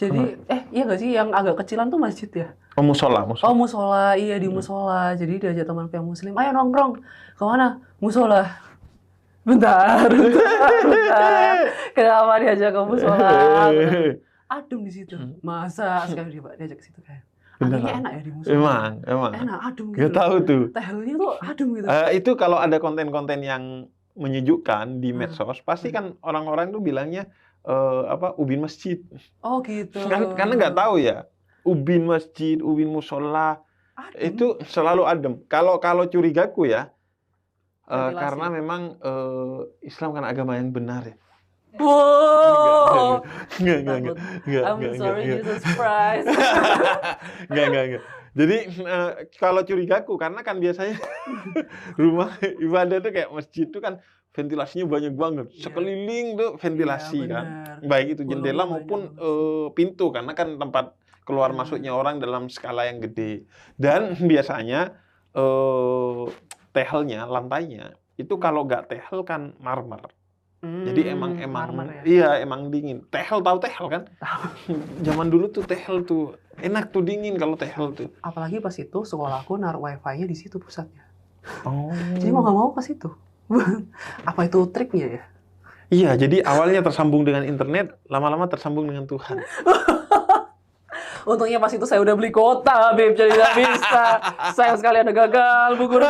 Speaker 3: Jadi, iya nggak sih yang agak kecilan tuh masjid ya?
Speaker 2: Oh, musola.
Speaker 3: Oh musola, iya di musola. Jadi diajak temanku yang muslim, ayo nongkrong. Kemana? Musola. Bentar. Kenapa diajak ke musola? Adem di situ. Masa sekali diajak ke situ kan? Anginnya enak ya di musola.
Speaker 2: Emang.
Speaker 3: Enak, adem gitu.
Speaker 2: Gak tahu tuh.
Speaker 3: Tehnya tuh adem gitu.
Speaker 2: Itu kalau ada konten-konten yang menyejukkan di medsos, pasti kan orang-orang tuh bilangnya ubin masjid.
Speaker 3: Oh gitu.
Speaker 2: Karena nggak tahu ya, ubin masjid, ubin musola, itu selalu adem. Kalau curigaku ya, karena memang Islam kan agama yang benar ya.
Speaker 3: Wow.
Speaker 2: Enggak.
Speaker 3: I'm sorry, Jesus Christ.
Speaker 2: Enggak. Jadi kalau curigaku karena kan biasanya rumah ibadah tuh kayak masjid tuh kan ventilasinya banyak banget. Sekeliling tuh ventilasi kan. Baik itu jendela maupun pintu karena kan tempat keluar masuknya orang dalam skala yang gede. Dan biasanya tehelnya, lantainya itu kalau nggak tehel kan marmer. Jadi emang
Speaker 3: marmer ya?
Speaker 2: iya emang dingin. Tehel tahu tehel kan? Zaman dulu tuh tehel tuh enak tuh dingin kalau tehel tuh.
Speaker 3: Apalagi pas itu sekolahku naruh wifi-nya di situ pusatnya.
Speaker 2: Oh.
Speaker 3: Jadi mau nggak mau ke situ. Apa itu triknya ya?
Speaker 2: Iya, jadi awalnya tersambung dengan internet, lama-lama tersambung dengan Tuhan.
Speaker 3: Untungnya pas itu saya udah beli kuota, Beb, jadi nggak bisa. Sayang sekali Anda gagal, bu guru.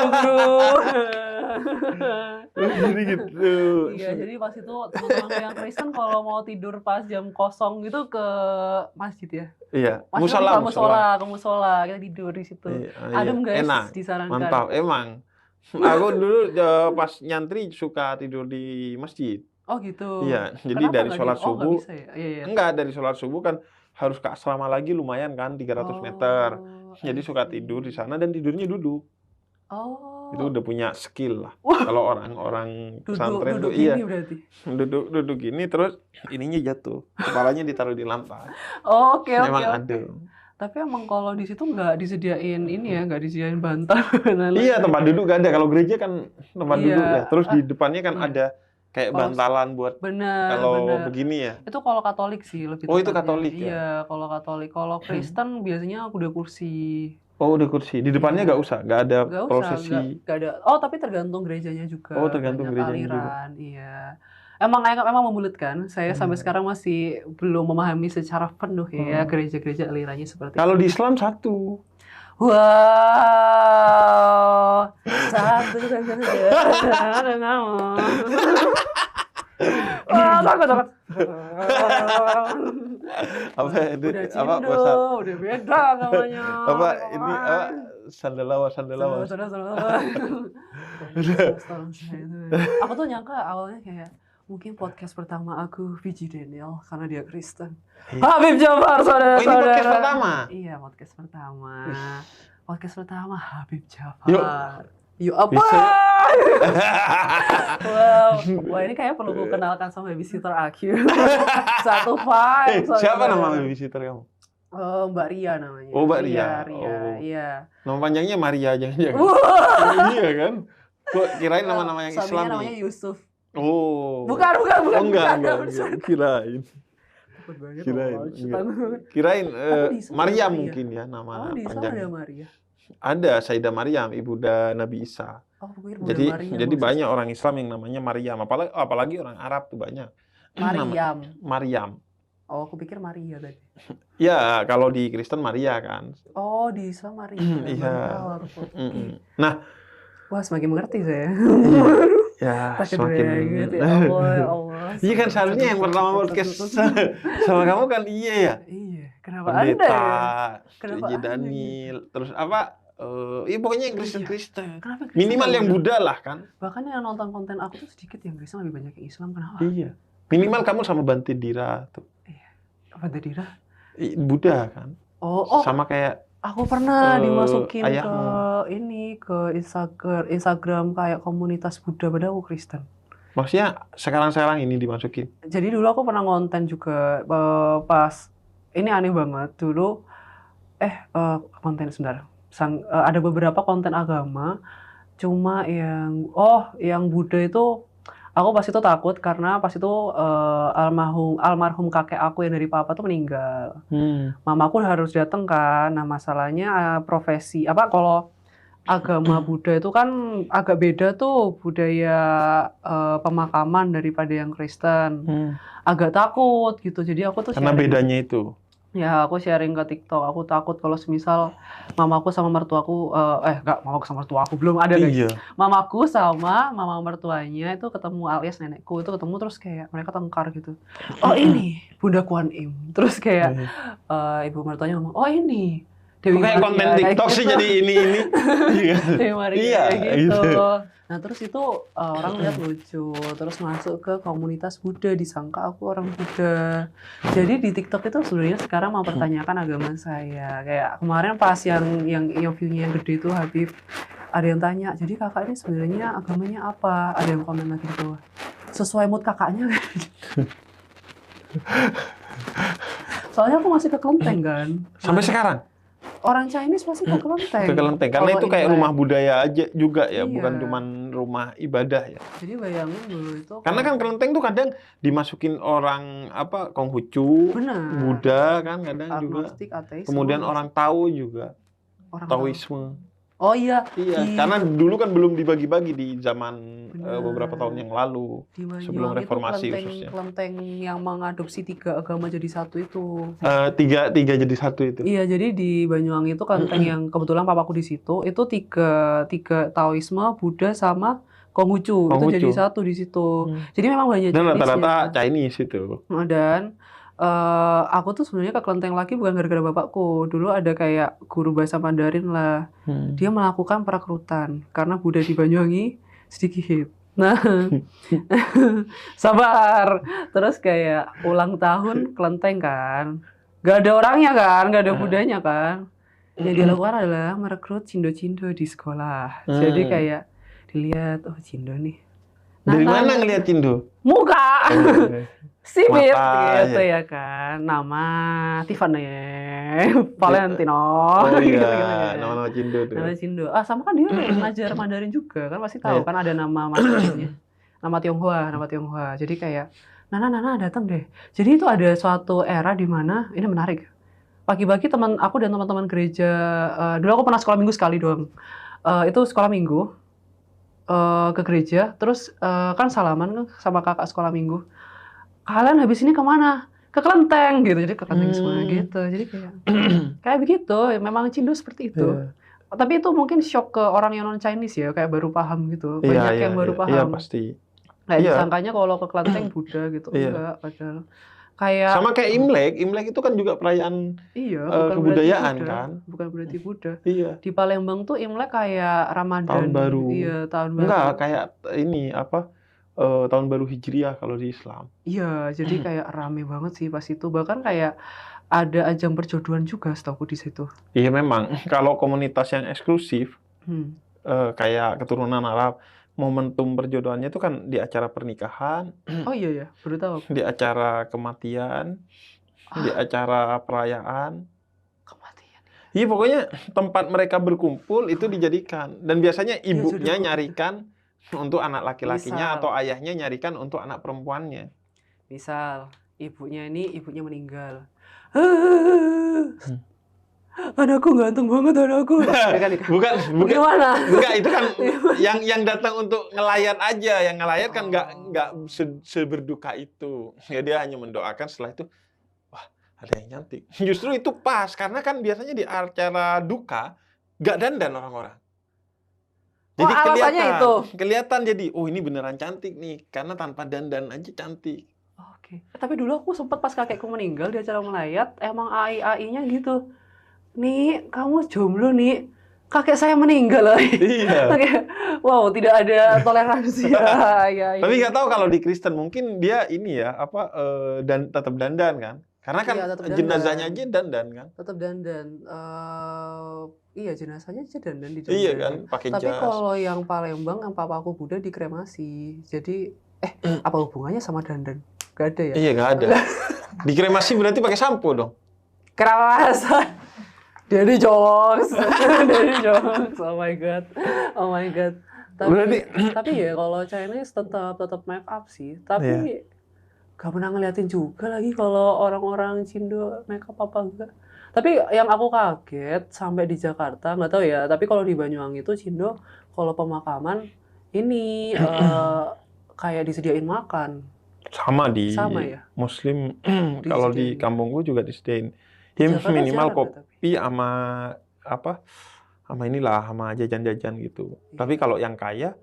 Speaker 2: Jadi gitu.
Speaker 3: Iya, jadi pas itu teman-teman yang Kristen kalau mau tidur pas jam kosong gitu ke masjid ya.
Speaker 2: Iya,
Speaker 3: Musola,
Speaker 2: musola.
Speaker 3: ke musola, kita tidur di situ.
Speaker 2: Iya,
Speaker 3: Adem guys,
Speaker 2: enak,
Speaker 3: disarankan.
Speaker 2: mantap, emang. Aku dulu pas nyantri suka tidur di masjid.
Speaker 3: Oh gitu.
Speaker 2: Iya, jadi
Speaker 3: Kenapa
Speaker 2: dari
Speaker 3: nggak
Speaker 2: sholat
Speaker 3: di- oh, nggak
Speaker 2: subuh,
Speaker 3: bisa ya? Iya.
Speaker 2: enggak dari sholat subuh kan harus ke asrama lagi lumayan kan 300 meter. Jadi
Speaker 3: I
Speaker 2: suka
Speaker 3: see.
Speaker 2: tidur di sana dan tidurnya duduk.
Speaker 3: Oh.
Speaker 2: Itu udah punya skill lah.
Speaker 3: Wah.
Speaker 2: Kalau orang-orang pesantren tuh
Speaker 3: Duduk
Speaker 2: iya,
Speaker 3: gini berarti.
Speaker 2: duduk gini terus ininya jatuh, kepalanya ditaruh di lantai.
Speaker 3: Oh, oke.
Speaker 2: Memang adem.
Speaker 3: Tapi emang kalau di situ nggak disediain ini ya, nggak disediain bantal. dan
Speaker 2: Iya,
Speaker 3: lain-lain.
Speaker 2: tempat duduk gak ada. Kalau gereja kan tempat
Speaker 3: Iya.
Speaker 2: duduk ya. Terus di depannya kan
Speaker 3: Iya.
Speaker 2: ada kayak
Speaker 3: Kalau-
Speaker 2: bantalan buat
Speaker 3: Benar,
Speaker 2: kalau
Speaker 3: benar.
Speaker 2: begini ya.
Speaker 3: Itu kalau Katolik sih lebih
Speaker 2: Oh, itu
Speaker 3: tepatnya.
Speaker 2: Katolik ya?
Speaker 3: Iya, kalau Katolik. Kalau Kristen biasanya udah kursi.
Speaker 2: Oh, udah kursi. Di depannya
Speaker 3: Iya.
Speaker 2: nggak usah, nggak ada
Speaker 3: Nggak usah,
Speaker 2: prosesi.
Speaker 3: nggak ada. Oh, tapi tergantung gerejanya juga.
Speaker 2: Oh, tergantung
Speaker 3: Banyak
Speaker 2: gerejanya juga.
Speaker 3: aliran, iya. Emang memulutkan. Saya sampai sekarang masih belum memahami secara penuh ya gereja-gereja alirannya seperti
Speaker 2: Kalau di Islam satu.
Speaker 3: wow, satu saja denganmu. Wah, takut.
Speaker 2: Apa itu?
Speaker 3: Udah
Speaker 2: Apa
Speaker 3: cindo,
Speaker 2: bahasa?
Speaker 3: udah beda namanya.
Speaker 2: Apa ini apa? Sandalawa.
Speaker 3: Aku tuh nyangka awalnya kayak mungkin podcast pertama aku Viji Daniel karena dia Kristen.
Speaker 2: Iya.
Speaker 3: Habib Jafar, saudara.
Speaker 2: Oh, ini podcast pertama?
Speaker 3: Iya, podcast pertama. Podcast pertama Habib Jafar.
Speaker 2: Yuk.
Speaker 3: Yuk apa?
Speaker 2: Bisa.
Speaker 3: Wow. Wah, ini kayaknya perlu ku kenalkan sama babysitter aku. Satu vibe.
Speaker 2: Siapa
Speaker 3: saudara.
Speaker 2: nama babysitter kamu?
Speaker 3: Mbak Ria namanya.
Speaker 2: Oh, Mbak Ria.
Speaker 3: Ria,
Speaker 2: Oh.
Speaker 3: iya.
Speaker 2: Nama panjangnya Maria jangan-jangan.
Speaker 3: Wah.
Speaker 2: Iya kan? Kok kirain nama-nama yang
Speaker 3: Suaminya
Speaker 2: Islami?
Speaker 3: namanya Yusuf.
Speaker 2: Oh.
Speaker 3: Bukan.
Speaker 2: Oh, enggak.
Speaker 3: Bukan.
Speaker 2: Kirain.
Speaker 3: Takut banget.
Speaker 2: Kirain,
Speaker 3: loh,
Speaker 2: enggak.
Speaker 3: Ustaz.
Speaker 2: Kirain
Speaker 3: Tapi di Islam
Speaker 2: Maria
Speaker 3: ada
Speaker 2: mungkin ya nama
Speaker 3: Oh, di Islam ada
Speaker 2: panjangnya.
Speaker 3: Maria.
Speaker 2: Ada Sayyidah Maryam, ibunda Nabi Isa.
Speaker 3: Oh, aku pikir
Speaker 2: Jadi
Speaker 3: Bunda Maria,
Speaker 2: jadi
Speaker 3: maksudnya.
Speaker 2: banyak orang Islam yang namanya Maryam, apalagi orang Arab tuh banyak.
Speaker 3: Mariam.
Speaker 2: Maryam.
Speaker 3: Oh, aku pikir Maria tadi.
Speaker 2: Ya, kalau di Kristen Maria kan.
Speaker 3: Oh, di Islam Maria.
Speaker 2: Iya.
Speaker 3: Baru tahu aku.
Speaker 2: Mm-mm. Nah,
Speaker 3: Wah, semakin mengerti saya.
Speaker 2: ya
Speaker 3: Pakai
Speaker 2: semakin
Speaker 3: gitu. Ya Allah, ya Allah.
Speaker 2: Iya kan seharusnya yang pertama podcast sama kamu kan iya ya.
Speaker 3: Iya, kenapa Anda
Speaker 2: Pendeta,
Speaker 3: ya? Kenapa
Speaker 2: Gereja
Speaker 3: Anda
Speaker 2: Daniel, terus apa? Iya pokoknya yang Kristen.
Speaker 3: Kenapa Kristen
Speaker 2: Minimal
Speaker 3: lebih
Speaker 2: yang
Speaker 3: banyak?
Speaker 2: Buddha lah kan.
Speaker 3: Bahkan yang nonton konten aku tuh sedikit yang Kristen lebih banyak yang Islam. Kenapa?
Speaker 2: Iya. Minimal kamu sama Bante Dira tuh.
Speaker 3: Apa tadi dah?
Speaker 2: Buddha kan.
Speaker 3: Oh,
Speaker 2: Sama kayak
Speaker 3: aku pernah dimasukin
Speaker 2: ayahmu.
Speaker 3: ke Instagram kayak komunitas Buddha, padahal aku Kristen.
Speaker 2: maksudnya sekarang ini dimasukin.
Speaker 3: Jadi dulu aku pernah ngonten juga pas ini aneh banget dulu konten sebentar. Ada beberapa konten agama, cuma yang Buddha itu aku pas itu takut karena pas itu almarhum kakek aku yang dari papa tuh meninggal. Mamaku harus datang kan. Nah, masalahnya profesi kalau agama Buddha itu kan agak beda tuh budaya pemakaman daripada yang Kristen. Agak takut gitu. Jadi aku tuh
Speaker 2: Karena
Speaker 3: sharing.
Speaker 2: bedanya itu.
Speaker 3: Ya, aku sharing ke TikTok. Aku takut kalau semisal mamaku sama mertuaku enggak, mamaku sama mertuaku belum ada guys.
Speaker 2: Iya.
Speaker 3: Mamaku sama mama mertuanya itu ketemu alias nenekku itu ketemu terus kayak mereka tengkar gitu. Oh, ini Bunda Kuan Im. Terus kayak ibu mertuanya ngomong, "Oh, ini Dewi
Speaker 2: Kayak konten
Speaker 3: Maria," kayak
Speaker 2: TikTok sih
Speaker 3: gitu.
Speaker 2: jadi ini. Iya.
Speaker 3: Dewi Maria
Speaker 2: Iya,
Speaker 3: kayak gitu.
Speaker 2: gitu.
Speaker 3: Nah, terus itu orang lihat lucu, terus masuk ke komunitas Buddha, disangka aku orang Buddha. Jadi di TikTok itu sebenarnya sekarang mempertanyakan agama saya. Kayak kemarin pas yang view-nya yang gede itu Habib, ada yang tanya, jadi kakak ini sebenarnya agamanya apa? Ada yang komen lagi di bawah. Sesuai mood kakaknya. Soalnya aku masih ke kelenteng kan.
Speaker 2: Sampai sekarang.
Speaker 3: orang Chinese pasti ke kelenteng.
Speaker 2: Ke kelenteng karena
Speaker 3: Kalau
Speaker 2: itu kayak
Speaker 3: Imlek.
Speaker 2: rumah budaya aja juga ya,
Speaker 3: Iya.
Speaker 2: bukan cuman rumah ibadah ya.
Speaker 3: Jadi bayangin dulu itu.
Speaker 2: Karena kan kelenteng tuh kadang dimasukin orang apa Konghucu,
Speaker 3: Benar.
Speaker 2: Buddha kan kadang juga.
Speaker 3: Agnostik, ateis.
Speaker 2: Kemudian
Speaker 3: semua
Speaker 2: orang Tao juga,
Speaker 3: orang
Speaker 2: Taoisme.
Speaker 3: Oh iya.
Speaker 2: Iya, karena dulu kan belum dibagi-bagi di zaman
Speaker 3: Benar.
Speaker 2: beberapa tahun yang lalu.
Speaker 3: Di Banyuwangi
Speaker 2: sebelum reformasi
Speaker 3: itu
Speaker 2: khususnya.
Speaker 3: kelenteng yang mengadopsi 3 agama jadi satu itu.
Speaker 2: Tiga jadi satu itu.
Speaker 3: Iya, jadi di Banyuwangi itu kelenteng yang kebetulan papaku di situ, itu tiga Taoisme, Buddha sama Konghucu. Itu jadi satu di situ. Jadi memang banyak
Speaker 2: Dan
Speaker 3: jenisnya.
Speaker 2: rata-rata Chinese itu.
Speaker 3: Dan aku tuh sebenarnya ke kelenteng lagi bukan gara-gara bapakku. Dulu ada kayak guru bahasa Mandarin lah. Dia melakukan perekrutan karena Buddha di Banyuwangi sedikit. Nah, sabar. Terus kayak ulang tahun kelenteng kan. Gak ada orangnya kan, gak ada Budanya kan. Yang dia lakukan adalah merekrut cindo-cindo di sekolah. Jadi kayak dilihat, oh cindo nih.
Speaker 2: Dari mana ngeliat Cindo?
Speaker 3: Muka! Sipit
Speaker 2: Mata,
Speaker 3: gitu ya kan. Nama Tiffany, Valentino.
Speaker 2: Oh
Speaker 3: gitu,
Speaker 2: iya,
Speaker 3: gitu.
Speaker 2: nama-nama Cindo tuh.
Speaker 3: Nama Cindo. Sama kan dia ngajar Mandarin juga kan pasti tahu kan ada nama Mandarinnya. Nama Tionghoa. Jadi kayak Nana datang deh. Jadi itu ada suatu era di mana ini menarik. Pagi-pagi teman aku dan teman-teman gereja dulu aku pernah sekolah minggu sekali doang. Itu sekolah minggu ke gereja, terus kan salaman kan sama kakak sekolah minggu. Kalian habis ini kemana? Ke kelenteng gitu, jadi ke kelenteng semua gitu. Jadi kayak begitu, memang Cindo seperti itu. Tapi itu mungkin shock ke orang yang non Chinese ya, kayak baru paham gitu. Banyak yang baru paham.
Speaker 2: Iya pasti.
Speaker 3: Kayak disangkanya kalau ke kelenteng Buddha gitu, enggak padahal. Kayak
Speaker 2: sama kayak Imlek itu kan juga perayaan kebudayaan kan.
Speaker 3: Bukan berarti Buddha.
Speaker 2: Iya.
Speaker 3: Di Palembang tuh Imlek kayak Ramadan.
Speaker 2: Tahun baru.
Speaker 3: Iya, tahun baru.
Speaker 2: Enggak, kayak ini apa? Tahun baru Hijriah kalau di Islam.
Speaker 3: Iya, jadi kayak rame banget sih pas itu. Bahkan kayak ada ajang perjodohan juga setahu di situ.
Speaker 2: Iya memang. Kalau komunitas yang eksklusif, kayak keturunan Arab, momentum perjodohannya itu kan di acara pernikahan.
Speaker 3: Oh iya ya, baru tahu.
Speaker 2: Di acara kematian, di acara perayaan.
Speaker 3: Kematian.
Speaker 2: Iya pokoknya tempat mereka berkumpul itu dijadikan. Dan biasanya ibunya nyarikan untuk anak laki-lakinya atau ayahnya nyarikan untuk anak perempuannya.
Speaker 3: Misal ibunya meninggal. Anakku ganteng banget anakku.
Speaker 2: Bukan.
Speaker 3: Gimana?
Speaker 2: Enggak, itu kan yang datang untuk ngelayat aja. Yang ngelayat kan enggak seberduka itu. Ya dia hanya mendoakan, setelah itu wah, ada yang cantik. Justru itu pas karena kan biasanya di acara duka enggak dandan orang-orang. Jadi kelihatan jadi, oh ini beneran cantik nih karena tanpa dandan aja cantik.
Speaker 3: Oke. Tapi dulu aku sempat pas kakekku meninggal di acara melayat, emang AI-nya gitu. Nih, kamu jomblo nih. Kakek saya meninggal.
Speaker 2: Iya.
Speaker 3: Wow, tidak ada toleransi. Ya.
Speaker 2: Tapi nggak tahu kalau di Kristen mungkin dia ini ya dan tetap dandan kan? Karena kan jenazahnya aja dandan kan?
Speaker 3: Tetap dandan. Iya, jenazahnya aja dandan di dandan.
Speaker 2: Iya kan, pakai jas.
Speaker 3: Tapi kalau yang Palembang, yang papaku Buddha dikremasi. Jadi apa hubungannya sama dandan? Gak ada ya?
Speaker 2: Iya, gak ada. Dikremasi berarti pakai sampo dong?
Speaker 3: Kerawasan. Daddy jokes. Oh my god. Tapi ya kalau Chinese tetap make up sih. Tapi gak pernah ngeliatin juga lagi kalau orang-orang Cindo make up apa enggak. Tapi yang aku kaget sampai di Jakarta, nggak tahu ya, tapi kalau di Banyuwangi itu Cindo kalau pemakaman ini kayak disediain makan.
Speaker 2: Sama
Speaker 3: ya?
Speaker 2: Muslim kalau di kampungku juga disediain. Ya minimal kopi sama sama jajan-jajan gitu. Tapi kalau yang kaya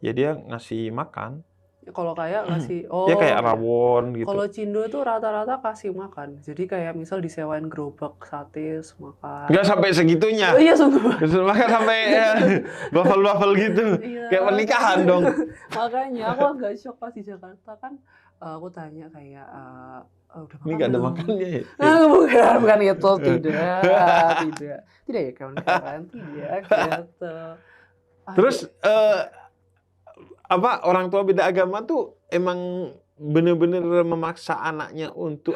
Speaker 2: ya dia ngasih makan.
Speaker 3: Kalau kayak ngasih
Speaker 2: ya kayak rawon gitu.
Speaker 3: Kalau Cindo tuh rata-rata kasih makan. Jadi kayak misal disewain gerobak sate makan.
Speaker 2: Enggak sampai segitunya.
Speaker 3: Oh iya sungguh.
Speaker 2: Makan sampai waffle gitu.
Speaker 3: Iya,
Speaker 2: kayak pernikahan dong.
Speaker 3: Makanya aku agak shock pas di Jakarta kan aku tanya kayak udah makan.
Speaker 2: Ini enggak ada makannya ya?
Speaker 3: Bukan itu, tidak ya kawan-kawan, tidak gitu.
Speaker 2: Terus orang tua beda agama tuh emang bener-bener memaksa anaknya untuk